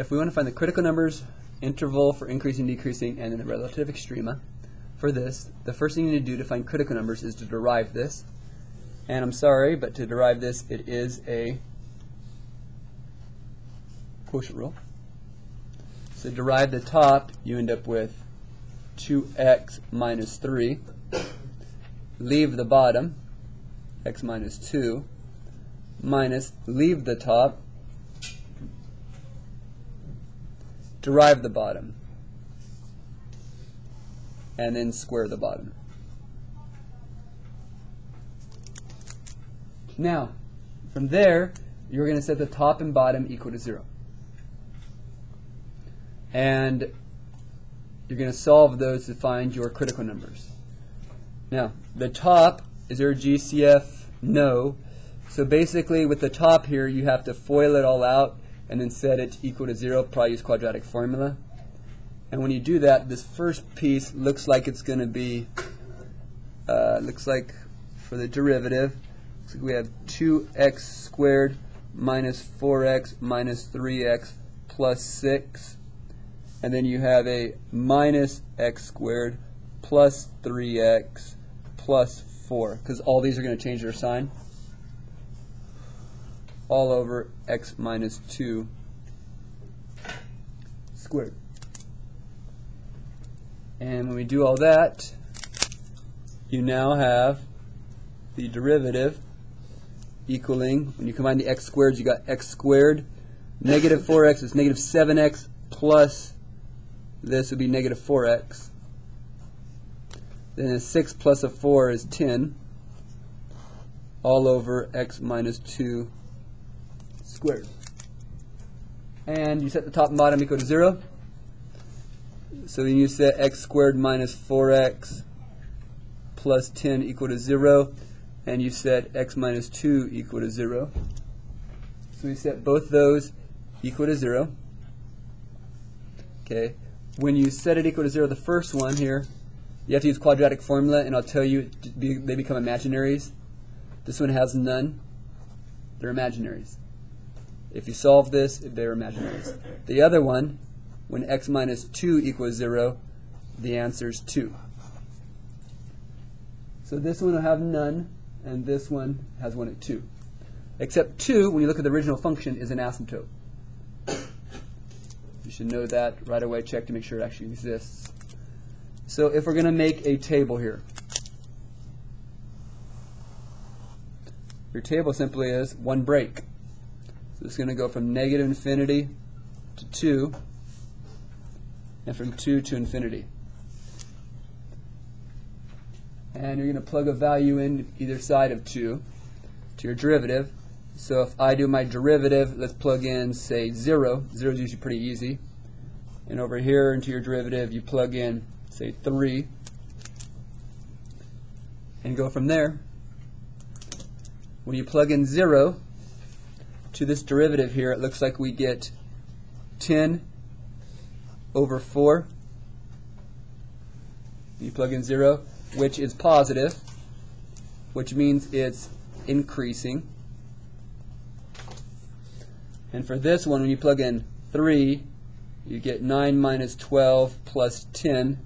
if we want to find the critical numbers, interval for increasing, decreasing, and then the relative extrema for this, the first thing you need to do to find critical numbers is to derive this. And I'm sorry, but to derive this, it is a quotient rule. So derive the top, you end up with 2x minus 3. Leave the bottom, x minus 2, minus, leave the top, derive the bottom, and then square the bottom. Now, from there, you're going to set the top and bottom equal to 0. And you're going to solve those to find your critical numbers. Now, the top, is there a GCF? No. So basically, with the top here, you have to FOIL it all out and then set it equal to 0, probably use quadratic formula. And when you do that, this first piece looks like it's going to be, looks like for the derivative, looks like we have 2x squared minus 4x minus 3x plus 6. And then you have a minus x squared plus 3x plus 4, because all these are going to change their sign, all over x minus 2 squared. And when we do all that, you now have the derivative equaling, when you combine the x squareds, you got x squared, negative 4x is negative 7x plus this would be negative 4x. Then a 6 plus a 4 is 10, all over x minus 2 squared. And you set the top and bottom equal to 0. So then you set x squared minus 4x plus 10 equal to 0. And you set x minus 2 equal to 0. So we set both those equal to 0. Okay. When you set it equal to 0, the first one here, you have to use quadratic formula, and I'll tell you they become imaginaries. This one has none. They're imaginaries. If you solve this, they're imaginaries. The other one, when x minus 2 equals 0, the answer is 2. So this one will have none, and this one has 1 at 2. Except 2, when you look at the original function, is an asymptote. You should know that right away. Check to make sure it actually exists. So if we're going to make a table here, your table simply is one break. So it's going to go from negative infinity to 2, and from 2 to infinity. And you're going to plug a value in either side of 2 to your derivative. So if I do my derivative, let's plug in, say, 0. 0 is usually pretty easy. And over here into your derivative, you plug in, say, 3. And go from there. When you plug in 0 to this derivative here, it looks like we get 10 over 4. You plug in 0, which is positive, which means it's increasing. And for this one, when you plug in 3, you get 9 minus 12 plus 10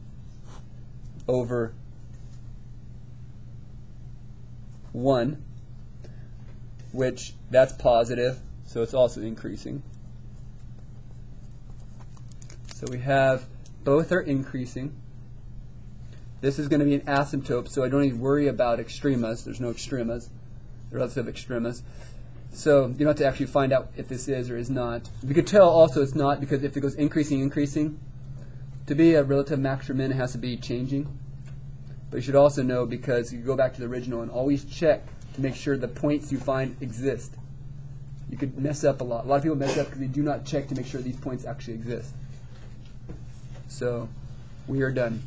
over 1, which that's positive, so it's also increasing. So we have both are increasing. This is going to be an asymptote, so I don't need to worry about extremas. There's no extremas, the relative extremas. So you don't have to actually find out if this is or is not. We could tell also it's not, because if it goes increasing, increasing, to be a relative max or min, it has to be changing. But you should also know, because you go back to the original and always check to make sure the points you find exist. You could mess up a lot. A lot of people mess up because they do not check to make sure these points actually exist. So we are done.